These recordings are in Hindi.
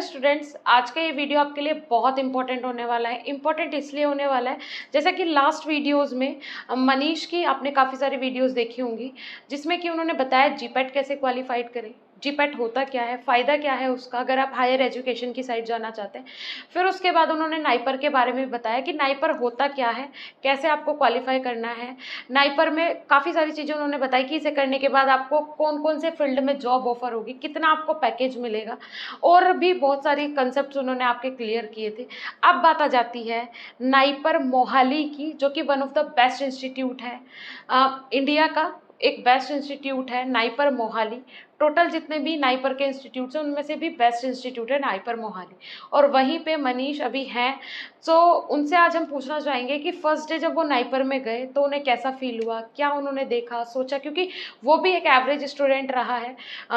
हेलो स्टूडेंट्स, आज का ये वीडियो आपके लिए बहुत इंपॉर्टेंट होने वाला है। इंपॉर्टेंट इसलिए होने वाला है जैसा कि लास्ट वीडियोस में मनीष की आपने काफ़ी सारी वीडियोस देखी होंगी जिसमें कि उन्होंने बताया जीपैट कैसे क्वालिफाइड करें, जीपैट होता क्या है, फ़ायदा क्या है उसका अगर आप हायर एजुकेशन की साइड जाना चाहते हैं। फिर उसके बाद उन्होंने नाइपर के बारे में बताया कि नाइपर होता क्या है, कैसे आपको क्वालिफाई करना है। नाइपर में काफ़ी सारी चीज़ें उन्होंने बताई कि इसे करने के बाद आपको कौन कौन से फील्ड में जॉब ऑफर होगी, कितना आपको पैकेज मिलेगा, और भी बहुत सारी कंसेप्ट उन्होंने आपके क्लियर किए थे। अब बात आ जाती है नाइपर मोहाली की, जो कि one of the best institute है इंडिया का। एक बेस्ट इंस्टीट्यूट है नाइपर मोहाली। टोटल जितने भी नाइपर के इंस्टीट्यूट्स हैं उनमें से भी बेस्ट इंस्टीट्यूट है नाइपर मोहाली, और वहीं पे मनीष अभी हैं। तो उनसे आज हम पूछना चाहेंगे कि फर्स्ट डे जब वो नाइपर में गए तो उन्हें कैसा फील हुआ, क्या उन्होंने देखा सोचा, क्योंकि वो भी एक एवरेज स्टूडेंट रहा है,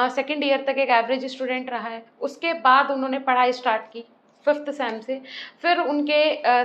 सेकेंड ईयर तक एक एवरेज स्टूडेंट रहा है। उसके बाद उन्होंने पढ़ाई स्टार्ट की फिफ्थ सेम से, फिर उनके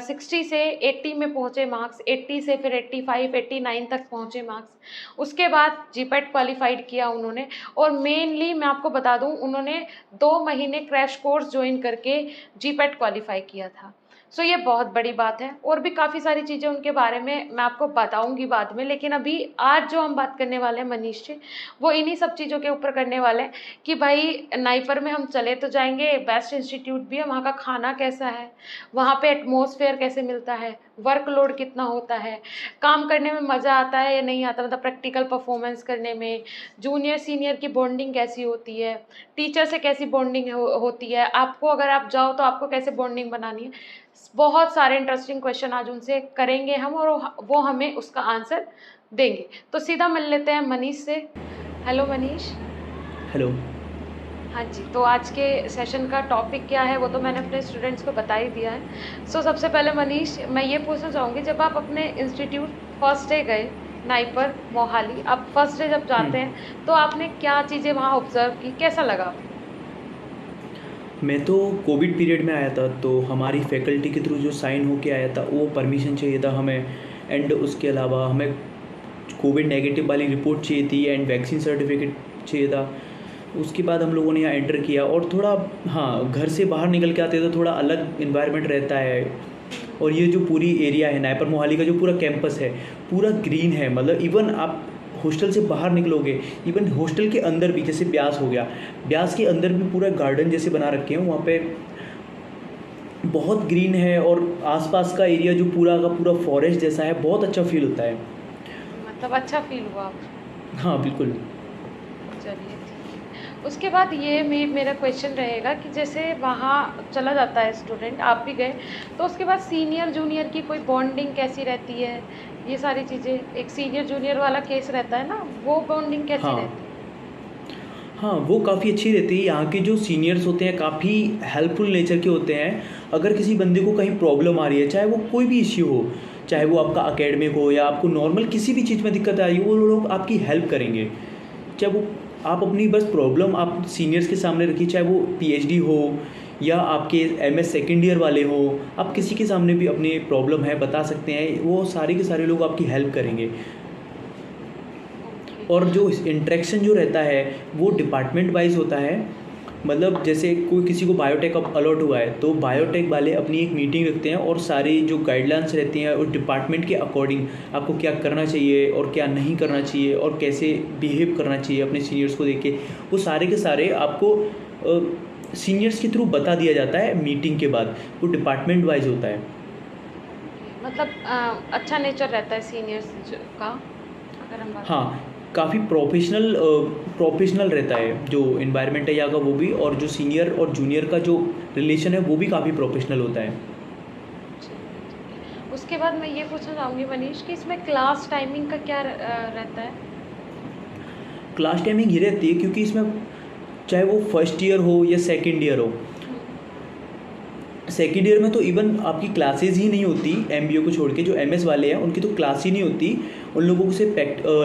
60 से 80 में पहुँचे मार्क्स, 80 से फिर 85 89 तक पहुँचे मार्क्स। उसके बाद जीपैट क्वालिफाइड किया उन्होंने, और मेनली मैं आपको बता दूं उन्होंने 2 महीने क्रैश कोर्स ज्वाइन करके जीपैट क्वालिफाई किया था। सो ये बहुत बड़ी बात है, और भी काफ़ी सारी चीज़ें उनके बारे में मैं आपको बताऊंगी बाद में। लेकिन अभी आज जो हम बात करने वाले हैं मनीष जी, वो इन्हीं सब चीज़ों के ऊपर करने वाले हैं कि भाई नाइपर में हम चले तो जाएंगे, बेस्ट इंस्टीट्यूट भी है, वहाँ का खाना कैसा है, वहाँ पे एटमॉस्फेयर कैसे मिलता है, वर्कलोड कितना होता है, काम करने में मज़ा आता है या नहीं आता, मतलब प्रैक्टिकल परफॉर्मेंस करने में, जूनियर सीनियर की बॉन्डिंग कैसी होती है, टीचर से कैसी बॉन्डिंग होती है, आपको अगर आप जाओ तो आपको कैसे बॉन्डिंग बनानी है। बहुत सारे इंटरेस्टिंग क्वेश्चन आज उनसे करेंगे हम, और वो हमें उसका आंसर देंगे। तो सीधा मिल लेते हैं मनीष से। हेलो मनीष। हेलो। हाँ जी, तो आज के सेशन का टॉपिक क्या है वो तो मैंने अपने स्टूडेंट्स को बता ही दिया है। सो सबसे पहले मनीष, मैं ये पूछना चाहूँगी, जब आप अपने इंस्टीट्यूट फर्स्ट डे गए नाइपर मोहाली, आप फर्स्ट डे जब जाते हैं तो आपने क्या चीज़ें वहाँ ऑब्जर्व की, कैसा लगा? मैं तो कोविड पीरियड में आया था, तो हमारी फैकल्टी के थ्रू जो साइन होके आया था वो परमिशन चाहिए था हमें, एंड उसके अलावा हमें कोविड नेगेटिव वाली रिपोर्ट चाहिए थी एंड वैक्सीन सर्टिफिकेट चाहिए था। उसके बाद हम लोगों ने यहाँ एंटर किया, और थोड़ा हाँ, घर से बाहर निकल के आते तो थोड़ा अलग इन्वायरमेंट रहता है। और ये जो पूरी एरिया है नाइपर मोहाली का, जो पूरा कैंपस है पूरा ग्रीन है, मतलब इवन आप हॉस्टल से बाहर निकलोगे, इवन हॉस्टल के अंदर भी, जैसे ब्यास हो गया, ब्यास के अंदर भी पूरा गार्डन जैसे बना रखे हैं, वहाँ पे बहुत ग्रीन है, और आसपास का एरिया जो पूरा का पूरा फॉरेस्ट जैसा है, बहुत अच्छा फील होता है। मतलब अच्छा फील हुआ? हाँ बिल्कुल। चलिए ठीक है। उसके बाद ये मेरा क्वेश्चन रहेगा कि जैसे वहाँ चला जाता है स्टूडेंट, आप भी गए, तो उसके बाद सीनियर जूनियर की कोई बॉन्डिंग कैसी रहती है, ये सारी चीज़ें, एक सीनियर जूनियर वाला केस रहता है ना, वो बॉन्डिंग कैसी हाँ रहती है? हाँ, वो काफ़ी अच्छी रहती है। यहाँ के जो सीनियर्स होते हैं काफ़ी हेल्पफुल नेचर के होते हैं। अगर किसी बंदे को कहीं प्रॉब्लम आ रही है, चाहे वो कोई भी इश्यू हो, चाहे वो आपका एकेडमिक हो या आपको नॉर्मल किसी भी चीज़ में दिक्कत आ रही है, वो लोग आपकी हेल्प करेंगे। चाहे वो आप अपनी बस प्रॉब्लम आप सीनियर्स के सामने रखिए, चाहे वो पीएचडी हो या आपके एमएस सेकेंड ईयर वाले हो, आप किसी के सामने भी अपनी प्रॉब्लम है बता सकते हैं, वो सारे के सारे लोग आपकी हेल्प करेंगे। और जो इंटरेक्शन जो रहता है वो डिपार्टमेंट वाइज होता है। मतलब जैसे कोई किसी को बायोटेक अब अलॉट हुआ है, तो बायोटेक वाले अपनी एक मीटिंग रखते हैं, और सारी जो गाइडलाइंस रहती हैं और डिपार्टमेंट के अकॉर्डिंग आपको क्या करना चाहिए और क्या नहीं करना चाहिए और कैसे बिहेव करना चाहिए अपने सीनियर्स को देख के, वो सारे के सारे आपको सीनियर्स के थ्रू बता दिया जाता है मीटिंग के बाद। वो डिपार्टमेंट वाइज होता है। मतलब अच्छा नेचर रहता है सीनियर्स का, अगर हम बात हाँ, काफ़ी प्रोफेशनल रहता है जो इन्वायरमेंट है यहाँ का, वो भी, और जो सीनियर और जूनियर का जो रिलेशन है वो भी काफ़ी प्रोफेशनल होता है। करें। उसके बाद मैं ये पूछना चाहूँगी मनीष कि इसमें क्लास टाइमिंग का क्या रहता है? क्लास टाइमिंग ये रहती है, क्योंकि इसमें चाहे वो फर्स्ट ईयर हो या सेकेंड ईयर हो, सेकेंड ईयर में तो इवन आपकी क्लासेज ही नहीं होती। एमबीए को छोड़ के जो एमएस वाले हैं उनकी तो क्लास ही नहीं होती। उन लोगों को सिर्फ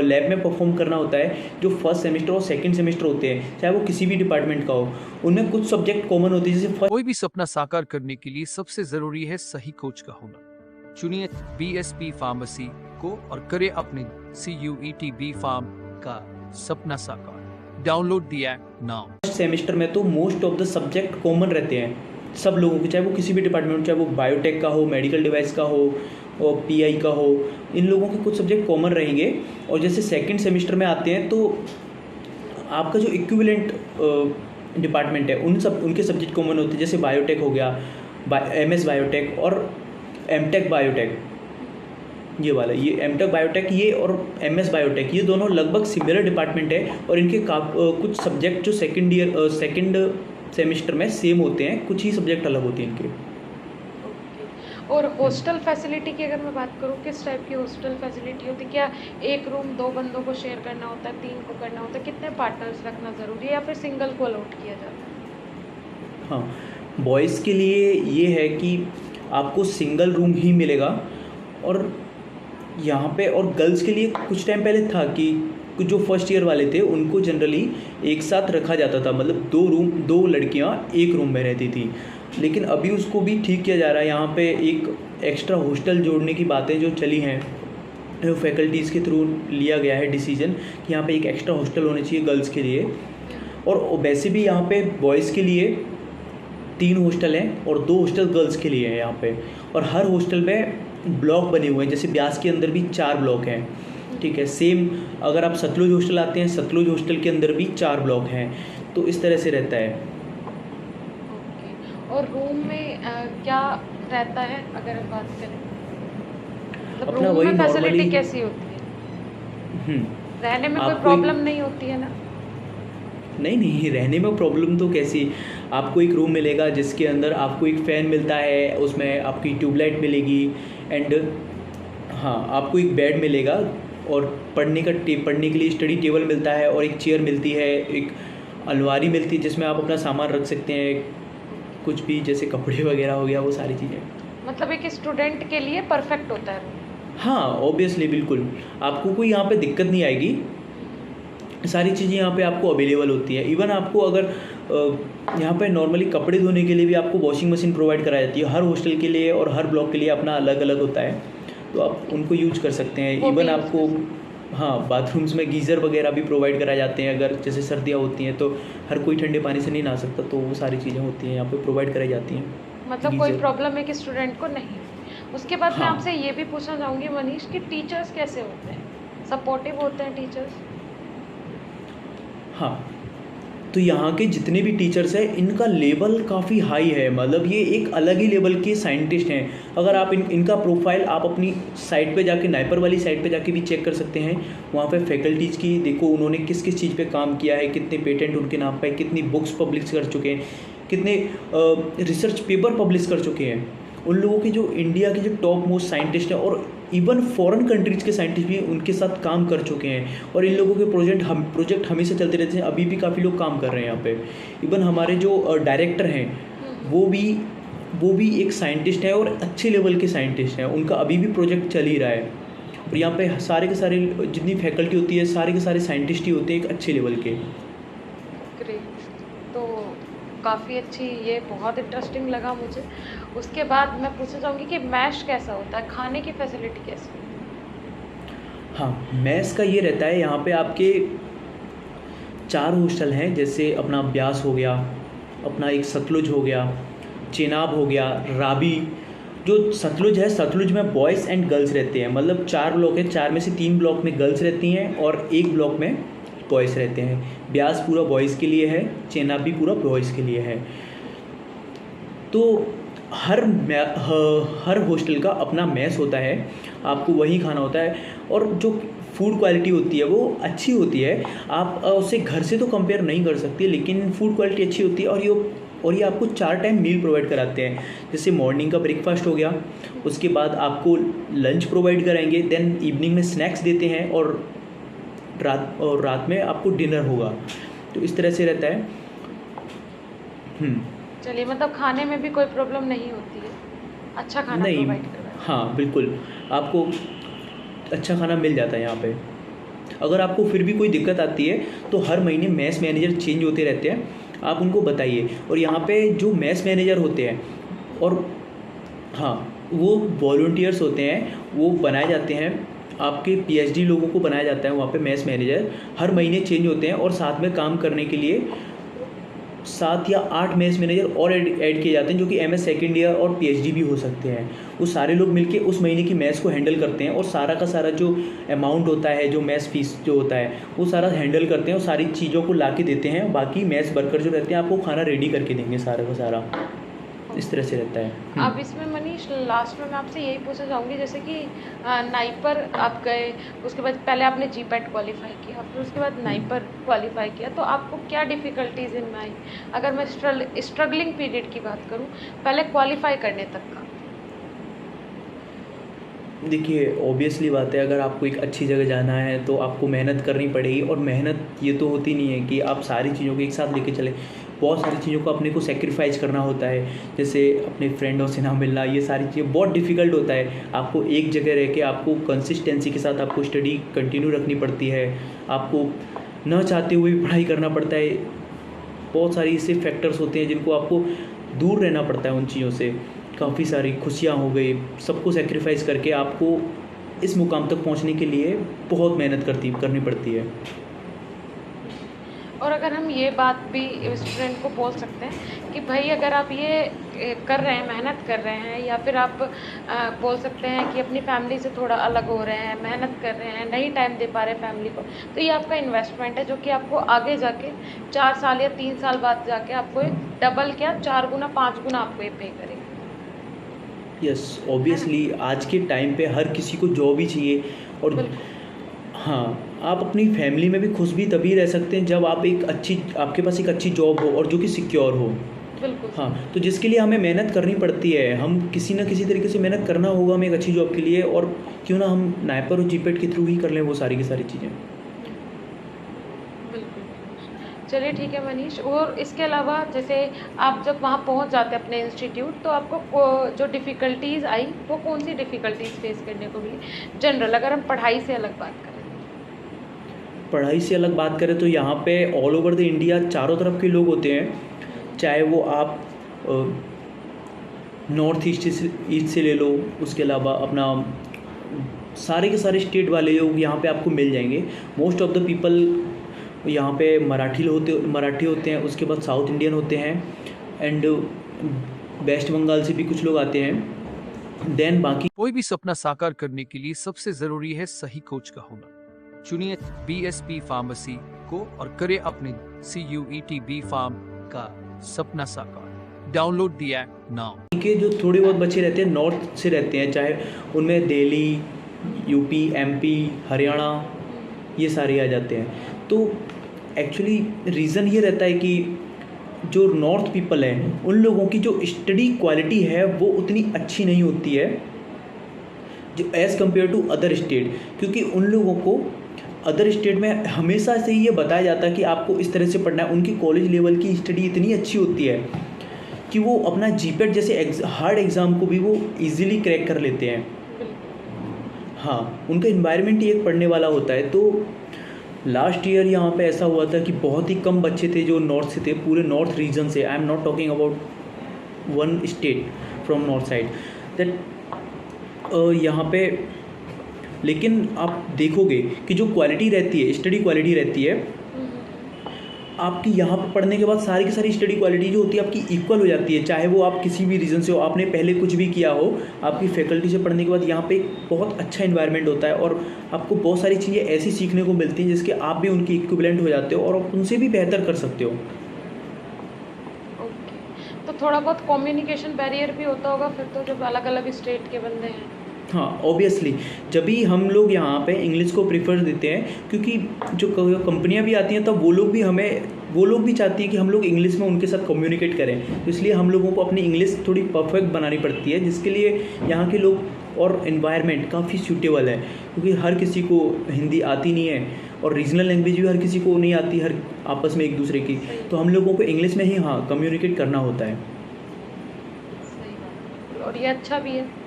लैब में परफॉर्म करना होता है। जो फर्स्ट सेमेस्टर और सेकंड सेमेस्टर होते हैं, चाहे वो किसी भी डिपार्टमेंट का हो, उनमें कुछ सब्जेक्ट कॉमन होते हैं। जैसे कोई भी सपना साकार करने के लिए सबसे जरूरी है सही कोच का होना। चुनिए बीएसपी फार्मेसी को और करें अपने CUET B Pharm का सपना साकार। Download the app now. Semester में तो most of the subject common रहते हैं सब लोगों के, चाहे वो किसी भी डिपार्टमेंट हो, चाहे वो बायोटेक का हो, मेडिकल डिवाइस का हो और पीआई का हो, इन लोगों के कुछ सब्जेक्ट कॉमन रहेंगे। और जैसे सेकंड सेमेस्टर में आते हैं तो आपका जो इक्विवेलेंट डिपार्टमेंट है उनके सब्जेक्ट कॉमन होते हैं, जैसे बायोटेक हो गया, एमएस बायोटेक और एमटेक बायोटेक, ये वाला, ये एमटेक बायोटेक ये और एमएस बायोटेक, ये दोनों लगभग सिमिलर डिपार्टमेंट है और इनके कुछ सब्जेक्ट जो सेकंड सेमेस्टर में सेम होते हैं, कुछ ही सब्जेक्ट अलग होते हैं इनके। और हॉस्टल फैसिलिटी की अगर मैं बात करूँ, किस टाइप की हॉस्टल फैसिलिटी होती है? क्या एक रूम 2 बंदों को शेयर करना होता है, 3 को करना होता है? कितने पार्टनर्स रखना ज़रूरी है या फिर सिंगल को अलॉट किया जाता है? हाँ, बॉयज़ के लिए ये है कि आपको सिंगल रूम ही मिलेगा और यहाँ पे, और गर्ल्स के लिए कुछ टाइम पहले था कि जो फर्स्ट ईयर वाले थे उनको जनरली एक साथ रखा जाता था, मतलब 2 लड़कियाँ एक रूम में रहती थी, लेकिन अभी उसको भी ठीक किया जा रहा है। यहाँ पे एक एक्स्ट्रा हॉस्टल जोड़ने की बातें जो चली हैं, जो फैकल्टीज़ के थ्रू लिया गया है डिसीजन कि यहाँ पे एक एक्स्ट्रा हॉस्टल होना चाहिए गर्ल्स के लिए। और वैसे भी यहाँ पे बॉयज़ के लिए 3 हॉस्टल हैं और 2 हॉस्टल गर्ल्स के लिए हैं यहाँ पे, और हर हॉस्टल में ब्लॉक बने हुए हैं, जैसे ब्यास के अंदर भी 4 ब्लॉक हैं, ठीक है। सेम अगर आप सतलुज हॉस्टल आते हैं, सतलुज हॉस्टल के अंदर भी 4 ब्लॉक हैं, तो इस तरह से रहता है। ओके। और रूम में क्या रहता है अगर हम बात करें, मतलब अपना रूम वही में फैसिलिटी नॉर्मली कैसी होती है? रहने में कोई आपको प्रॉब्लम नहीं होती है ना? नहीं, रहने में प्रॉब्लम तो कैसी, आपको एक रूम मिलेगा जिसके अंदर आपको एक फ़ैन मिलता है, उसमें आपकी ट्यूबलाइट मिलेगी एंड हाँ, आपको एक बेड मिलेगा और पढ़ने के लिए स्टडी टेबल मिलता है और एक चेयर मिलती है, एक अलमारी मिलती है जिसमें आप अपना सामान रख सकते हैं, कुछ भी जैसे कपड़े वगैरह हो गया, वो सारी चीज़ें। मतलब एक स्टूडेंट के लिए परफेक्ट होता है रूम? हाँ, ऑब्वियसली, बिल्कुल, आपको कोई यहाँ पे दिक्कत नहीं आएगी, सारी चीज़ें यहाँ पे आपको अवेलेबल होती है। इवन आपको अगर यहाँ पे नॉर्मली कपड़े धोने के लिए भी आपको वॉशिंग मशीन प्रोवाइड कराई जाती है, हर हॉस्टल के लिए और हर ब्लॉक के लिए अपना अलग अलग होता है, तो आप उनको यूज कर सकते हैं। इवन आपको हाँ, बाथरूम्स में गीज़र वगैरह भी प्रोवाइड कराए जाते हैं, अगर जैसे सर्दियाँ होती हैं तो हर कोई ठंडे पानी से नहीं नहा सकता, तो वो सारी चीज़ें होती हैं यहाँ पे प्रोवाइड कराई जाती हैं। मतलब कोई प्रॉब्लम है कि स्टूडेंट को नहीं। उसके बाद मैं आपसे ये भी पूछना चाहूँगी मनीष कि टीचर्स कैसे होते हैं, सपोर्टिव होते हैं टीचर्स? हाँ, तो यहाँ के जितने भी टीचर्स हैं इनका लेवल काफ़ी हाई है, मतलब ये एक अलग ही लेवल के साइंटिस्ट हैं। अगर आप इनका प्रोफाइल आप अपनी साइट पे जाके, नाइपर वाली साइट पे जाके भी चेक कर सकते हैं। वहाँ पे फैकल्टीज़ की देखो उन्होंने किस किस चीज़ पे काम किया है, कितने पेटेंट उनके नाम पे, कितनी बुक्स पब्लिश कर चुके हैं, कितने रिसर्च पेपर पब्लिश कर चुके हैं। उन लोगों के जो इंडिया के जो टॉप मोस्ट साइंटिस्ट हैं और इवन फॉरेन कंट्रीज़ के साइंटिस्ट भी उनके साथ काम कर चुके हैं, और इन लोगों के प्रोजेक्ट हमेशा चलते रहते हैं। अभी भी काफ़ी लोग काम कर रहे हैं यहाँ पे। इवन हमारे जो डायरेक्टर हैं वो भी एक साइंटिस्ट है और अच्छे लेवल के साइंटिस्ट हैं, उनका अभी भी प्रोजेक्ट चल ही रहा है। और यहाँ पे सारे के सारे जितनी फैकल्टी होती है सारे के सारे साइंटिस्ट ही होते हैं एक अच्छे लेवल के। ग्रेट, तो काफ़ी अच्छी, ये बहुत इंटरेस्टिंग लगा मुझे। उसके बाद मैं पूछना चाहूँगी कि मैश कैसा होता है, खाने की फैसिलिटी कैसी? हाँ, मैस का ये रहता है, यहाँ पे आपके 4 हॉस्टल हैं, जैसे अपना ब्यास हो गया, अपना एक सतलुज हो गया, चेनाब हो गया, राबी। जो सतलुज है, सतलुज में बॉयज़ एंड गर्ल्स रहते हैं, मतलब 4 ब्लॉक हैं, 4 में से 3 ब्लॉक में गर्ल्स रहती हैं और 1 ब्लॉक में बॉयज़ रहते हैं। ब्यास पूरा बॉयज़ के लिए है, चेनाब भी पूरा बॉयज़ के लिए है। तो हर हॉस्टल का अपना मेस होता है, आपको वही खाना होता है, और जो फूड क्वालिटी होती है वो अच्छी होती है। आप उसे घर से तो कंपेयर नहीं कर सकते, लेकिन फूड क्वालिटी अच्छी होती है। और ये आपको 4 टाइम मील प्रोवाइड कराते हैं, जैसे मॉर्निंग का ब्रेकफास्ट हो गया, उसके बाद आपको लंच प्रोवाइड कराएंगे, देन इवनिंग में स्नैक्स देते हैं, और रात में आपको डिनर होगा। तो इस तरह से रहता है। चलिए, मतलब खाने में भी कोई प्रॉब्लम नहीं होती है, अच्छा खाना नहीं, प्रोवाइड करवाएं? हाँ बिल्कुल, आपको अच्छा खाना मिल जाता है यहाँ पे। अगर आपको फिर भी कोई दिक्कत आती है तो हर महीने मैस मैनेजर चेंज होते रहते हैं, आप उनको बताइए। और यहाँ पे जो मैस मैनेजर होते हैं, और हाँ, वो वॉलंटियर्स होते हैं, वो बनाए जाते हैं आपके पीएचडी लोगों को बनाया जाता है वहाँ पे मैथ्स मैनेजर, हर महीने चेंज होते हैं और साथ में काम करने के लिए 7 या 8 मैथ्स मैनेजर और ऐड किए जाते हैं जो कि एमएस सेकेंड ईयर और पीएचडी भी हो सकते हैं। वो सारे लोग मिलके उस महीने की मैथ्स को हैंडल करते हैं और सारा का सारा जो अमाउंट होता है, जो मैथ्स फीस जो होता है, वो सारा हैंडल करते हैं और सारी चीज़ों को ला के देते हैं। बाकी मैथ्स वर्कर जो रहते हैं आपको खाना रेडी करके देंगे सारा का सारा, इस तरह से रहता है। अब इसमें मनीष लास्ट में मैं आपसे यही पूछना चाहूँगी, जैसे कि नाइपर आप गए, उसके बाद पहले आपने जीपैट क्वालिफाई किया, फिर उसके बाद नाइपर क्वालिफाई किया, तो आपको क्या डिफ़िकल्टीज इनमें आई? अगर मैं स्ट्रगलिंग पीरियड की बात करूँ पहले क्वालिफाई करने तक का। देखिए ऑब्वियसली बात है, अगर आपको एक अच्छी जगह जाना है तो आपको मेहनत करनी पड़ेगी, और मेहनत ये तो होती नहीं है कि आप सारी चीज़ों को एक साथ लेके चले। बहुत सारी चीज़ों को अपने को सेक्रीफाइस करना होता है, जैसे अपने फ्रेंडों से ना मिलना, ये सारी चीज़ें बहुत डिफ़िकल्ट होता है। आपको एक जगह रह के आपको कंसिस्टेंसी के साथ आपको स्टडी कंटिन्यू रखनी पड़ती है, आपको न चाहते हुए भी पढ़ाई करना पड़ता है। बहुत सारी ऐसे फैक्टर्स होते हैं जिनको आपको दूर रहना पड़ता है उन चीज़ों से। काफ़ी सारी खुशियाँ हो गई, सबको सेक्रीफाइस करके आपको इस मुकाम तक पहुंचने के लिए बहुत मेहनत करनी पड़ती है। और अगर हम ये बात भी स्टूडेंट को बोल सकते हैं कि भाई अगर आप ये कर रहे हैं, मेहनत कर रहे हैं, या फिर आप बोल सकते हैं कि अपनी फैमिली से थोड़ा अलग हो रहे हैं, मेहनत कर रहे हैं, नहीं टाइम दे पा रहे फैमिली को, तो ये आपका इन्वेस्टमेंट है जो कि आपको आगे जाके 4 साल या 3 साल बाद जाके आपको डबल क्या 4 गुना 5 गुना आपको ये पे करेगा। यस ऑब्वियसली आज के टाइम पे हर किसी को जॉब ही चाहिए, और हाँ आप अपनी फैमिली में भी खुश भी तभी रह सकते हैं जब आपके पास एक अच्छी जॉब हो और जो कि सिक्योर हो। बिल्कुल। हाँ, तो जिसके लिए हमें मेहनत करनी पड़ती है, हम किसी न किसी तरीके से मेहनत करना होगा हमें एक अच्छी जॉब के लिए, और क्यों ना हम नाइपर और जीपेट के थ्रू ही कर लें वो सारी की सारी चीज़ें। चलिए ठीक है मनीष, और इसके अलावा जैसे आप जब वहाँ पहुँच जाते हैं अपने इंस्टीट्यूट, तो आपको जो डिफ़िकल्टीज़ आई वो कौन सी डिफ़िकल्टीज़ फेस करने को मिली जनरल, अगर हम पढ़ाई से अलग बात करें? पढ़ाई से अलग बात करें तो यहाँ पे ऑल ओवर द इंडिया चारों तरफ के लोग होते हैं, चाहे वो आप नॉर्थ ईस्ट से ले लो, उसके अलावा अपना सारे के सारे स्टेट वाले लोग यहाँ पे आपको मिल जाएंगे। मोस्ट ऑफ द पीपल यहाँ पे मराठी होते हैं, उसके बाद साउथ इंडियन होते हैं, एंड वेस्ट बंगाल से भी कुछ लोग आते हैं। देन बाकी कोई भी सपना साकार करने के लिए सबसे जरूरी है सही कोच का होना। चुनिए BSP फार्मेसी को और करें अपने CUET B फार्म का सपना साकार। Download the app now. के जो थोड़े बहुत बच्चे रहते हैं नॉर्थ से रहते हैं, चाहे उनमें दिल्ली, यूपी, MP, हरियाणा ये सारे आ जाते हैं। तो एक्चुअली रीज़न ये रहता है कि जो नॉर्थ पीपल हैं उन लोगों की जो स्टडी क्वालिटी है वो उतनी अच्छी नहीं होती है जो as compare to other state, क्योंकि उन लोगों को अदर स्टेट में हमेशा से ये बताया जाता है कि आपको इस तरह से पढ़ना है। उनकी कॉलेज लेवल की स्टडी इतनी अच्छी होती है कि वो अपना जीपेट जैसे हार्ड एग्ज़ाम को भी वो इजीली क्रैक कर लेते हैं। हाँ, उनका इन्वायरमेंट ही एक पढ़ने वाला होता है। तो लास्ट ईयर यहाँ पे ऐसा हुआ था कि बहुत ही कम बच्चे थे जो नॉर्थ से थे, पूरे नॉर्थ रीजन से। I am not talking about one state from north side that यहाँ पे। लेकिन आप देखोगे कि जो क्वालिटी रहती है, स्टडी क्वालिटी रहती है आपकी यहाँ पर पढ़ने के बाद सारी की सारी स्टडी क्वालिटी जो होती है आपकी इक्वल हो जाती है, चाहे वो आप किसी भी रीज़न से हो, आपने पहले कुछ भी किया हो। आपकी फैकल्टी से पढ़ने के बाद यहाँ पे एक बहुत अच्छा इन्वायरमेंट होता है और आपको बहुत सारी चीज़ें ऐसी सीखने को मिलती हैं जिसके आप भी उनकी इक्विवेलेंट हो जाते हो और आप उनसे भी बेहतर कर सकते हो। ओके, तो थोड़ा बहुत कम्युनिकेशन बैरियर भी होता होगा फिर तो, जब अलग अलग स्टेट के बंदे हैं। हाँ ऑब्वियसली, जब भी हम लोग यहाँ पे इंग्लिश को प्रीफर देते हैं, क्योंकि जो कंपनियाँ भी आती हैं तब वो लोग भी चाहती हैं कि हम लोग इंग्लिश में उनके साथ कम्युनिकेट करें। तो इसलिए हम लोगों को अपनी इंग्लिश थोड़ी परफेक्ट बनानी पड़ती है, जिसके लिए यहाँ के लोग और एनवायरनमेंट काफ़ी सूटेबल है, क्योंकि हर किसी को हिंदी आती नहीं है और रीजनल लैंग्वेज भी हर किसी को नहीं आती, हर आपस में एक दूसरे की। तो हम लोगों को इंग्लिश में ही हाँ कम्युनिकेट करना होता है। सही बात, और ये अच्छा भी है।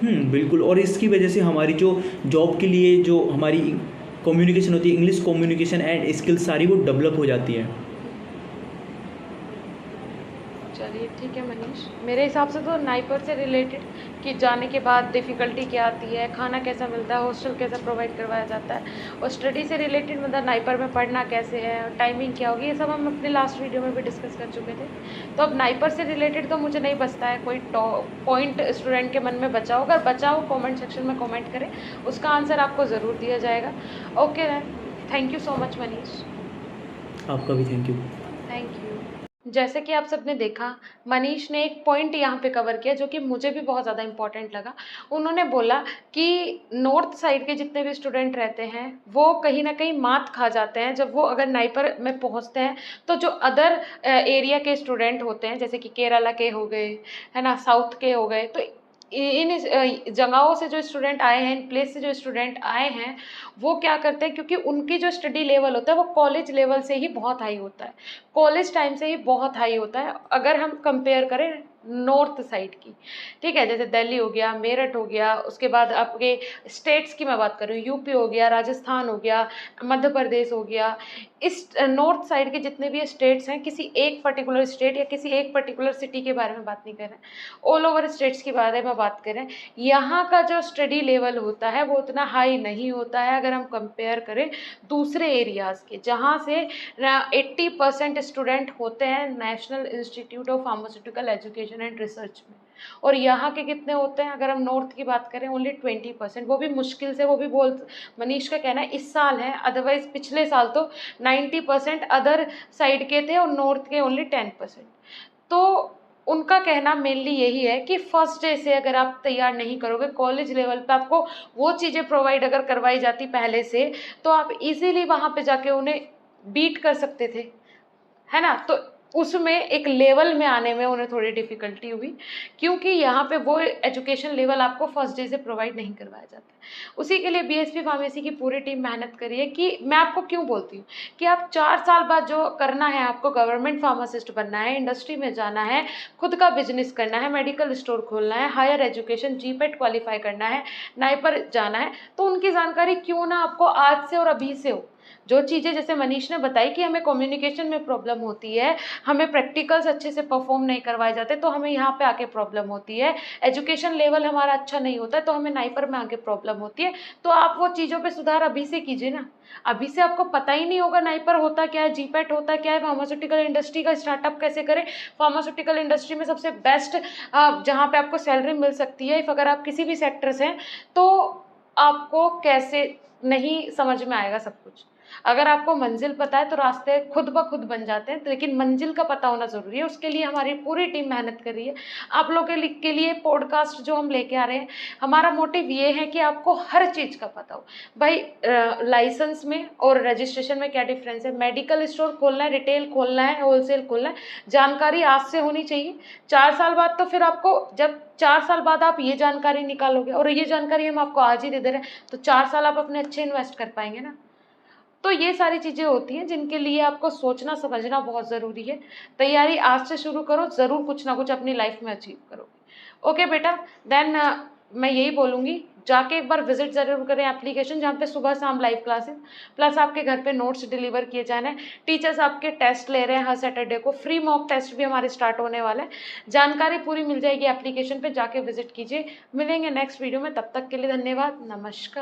बिल्कुल, और इसकी वजह से हमारी जो जॉब के लिए जो हमारी कम्युनिकेशन होती है, इंग्लिश कम्युनिकेशन एंड स्किल्स सारी वो डेवलप हो जाती है। चलिए ठीक है मनीष, मेरे हिसाब से तो नाइपर से रिलेटेड कि जाने के बाद डिफ़िकल्टी क्या आती है, खाना कैसा मिलता है, हॉस्टल कैसा प्रोवाइड करवाया जाता है और स्टडी से रिलेटेड मतलब नाइपर में पढ़ना कैसे है और टाइमिंग क्या होगी, ये सब हम अपने लास्ट वीडियो में भी डिस्कस कर चुके थे। तो अब नाइपर से रिलेटेड तो मुझे नहीं बचता है कोई पॉइंट स्टूडेंट के मन में बचा हो। अगर बचा हो कॉमेंट सेक्शन में कॉमेंट करें, उसका आंसर आपको ज़रूर दिया जाएगा। Okay then, thank you so much Manish. आपका भी थैंक यू। Thank you. जैसे कि आप सबने देखा, मनीष ने एक पॉइंट यहाँ पे कवर किया जो कि मुझे भी बहुत ज़्यादा इम्पोर्टेंट लगा। उन्होंने बोला कि नॉर्थ साइड के जितने भी स्टूडेंट रहते हैं वो कहीं ना कहीं मात खा जाते हैं जब वो अगर नाइपर में पहुँचते हैं। तो जो अदर एरिया के स्टूडेंट होते हैं जैसे कि केरला के हो गए, है ना, साउथ के हो गए, तो इन जगहों से जो स्टूडेंट आए हैं, इन प्लेस से जो स्टूडेंट आए हैं, वो क्या करते हैं, क्योंकि उनकी जो स्टडी लेवल होता है वो कॉलेज लेवल से ही बहुत हाई होता है, कॉलेज टाइम से ही बहुत हाई होता है अगर हम कंपेयर करें नॉर्थ साइड की। ठीक है, जैसे दिल्ली हो गया, मेरठ हो गया, उसके बाद आपके स्टेट्स की मैं बात कर रही हूँ, यूपी हो गया, राजस्थान हो गया, मध्य प्रदेश हो गया। इस नॉर्थ साइड के जितने भी स्टेट्स हैं, किसी एक पर्टिकुलर स्टेट या किसी एक पर्टिकुलर सिटी के बारे में बात नहीं कर रहे हैं, ऑल ओवर स्टेट्स के बारे में बात करें, यहाँ का जो स्टडी लेवल होता है वो उतना हाई नहीं होता है अगर हम कंपेयर करें दूसरे एरियाज़ के, जहाँ से 80% स्टूडेंट होते हैं national institute of pharmaceutical education and research में, और यहाँ के कितने होते हैं अगर हम नॉर्थ की बात करें ओनली 20%, वो भी मुश्किल से, वो भी बोल, मनीष का कहना है इस साल है, अदरवाइज पिछले साल तो 90% अदर साइड के थे और नॉर्थ के ओनली 10%। तो उनका कहना मेनली यही है कि फर्स्ट डे से अगर आप तैयार नहीं करोगे, कॉलेज लेवल पे आपको वो चीज़ें प्रोवाइड अगर करवाई जाती पहले से, तो आप इजीली वहाँ पे जाके उन्हें बीट कर सकते थे, है ना। तो उसमें एक लेवल में आने में उन्हें थोड़ी डिफ़िकल्टी हुई, क्योंकि यहाँ पे वो एजुकेशन लेवल आपको फर्स्ट डे से प्रोवाइड नहीं करवाया जाता। उसी के लिए बीएसपी फार्मेसी की पूरी टीम मेहनत करी है कि मैं आपको क्यों बोलती हूँ कि आप 4 साल बाद जो करना है, आपको गवर्नमेंट फार्मासिस्ट बनना है, इंडस्ट्री में जाना है, खुद का बिजनेस करना है, मेडिकल स्टोर खोलना है, हायर एजुकेशन जीपेट क्वालिफाई करना है, नाइपर जाना है, तो उनकी जानकारी क्यों ना आपको आज से और अभी से हो। जो चीज़ें जैसे मनीष ने बताई कि हमें कम्युनिकेशन में प्रॉब्लम होती है, हमें प्रैक्टिकल्स अच्छे से परफॉर्म नहीं करवाए जाते, तो हमें यहाँ पे आके प्रॉब्लम होती है, एजुकेशन लेवल हमारा अच्छा नहीं होता है तो हमें नाइपर में आके प्रॉब्लम होती है। तो आप वो चीज़ों पे सुधार अभी से कीजिए ना। अभी से आपको पता ही नहीं होगा नाइपर होता क्या है, जीपेट होता क्या है, फार्मास्यूटिकल इंडस्ट्री का स्टार्टअप कैसे करें, फार्मास्यूटिकल इंडस्ट्री में सबसे बेस्ट जहाँ पे आपको सैलरी मिल सकती है, इफ अगर आप किसी भी सेक्टर से हैं, तो आपको कैसे नहीं समझ में आएगा सब कुछ। अगर आपको मंजिल पता है तो रास्ते खुद ब खुद बन जाते हैं, लेकिन मंजिल का पता होना ज़रूरी है। उसके लिए हमारी पूरी टीम मेहनत कर रही है। आप लोगों के लिए पॉडकास्ट जो हम लेके आ रहे हैं, हमारा मोटिव ये है कि आपको हर चीज़ का पता हो। भाई लाइसेंस में और रजिस्ट्रेशन में क्या डिफरेंस है, मेडिकल स्टोर खोलना है, रिटेल खोलना है, होलसेल खोलना है, जानकारी आज से होनी चाहिए। 4 साल बाद तो फिर आपको, जब 4 साल बाद आप ये जानकारी निकालोगे और ये जानकारी हम आपको आज ही दे रहे हैं, तो 4 साल आप अपने अच्छे इन्वेस्ट कर पाएंगे ना। तो ये सारी चीज़ें होती हैं जिनके लिए आपको सोचना समझना बहुत ज़रूरी है। तैयारी आज से शुरू करो, ज़रूर कुछ ना कुछ अपनी लाइफ में अचीव करोगे। ओके बेटा, देन मैं यही बोलूँगी, जाके एक बार विजिट ज़रूर करें एप्लीकेशन, जहाँ पे सुबह शाम लाइव क्लासेस प्लस आपके घर पे नोट्स डिलीवर किए जाने हैं। टीचर्स आपके टेस्ट ले रहे हैं हर सैटरडे को, फ्री मॉक टेस्ट भी हमारे स्टार्ट होने वाला है। जानकारी पूरी मिल जाएगी एप्लीकेशन पे, जाके विजिट कीजिए। मिलेंगे नेक्स्ट वीडियो में, तब तक के लिए धन्यवाद, नमस्कार।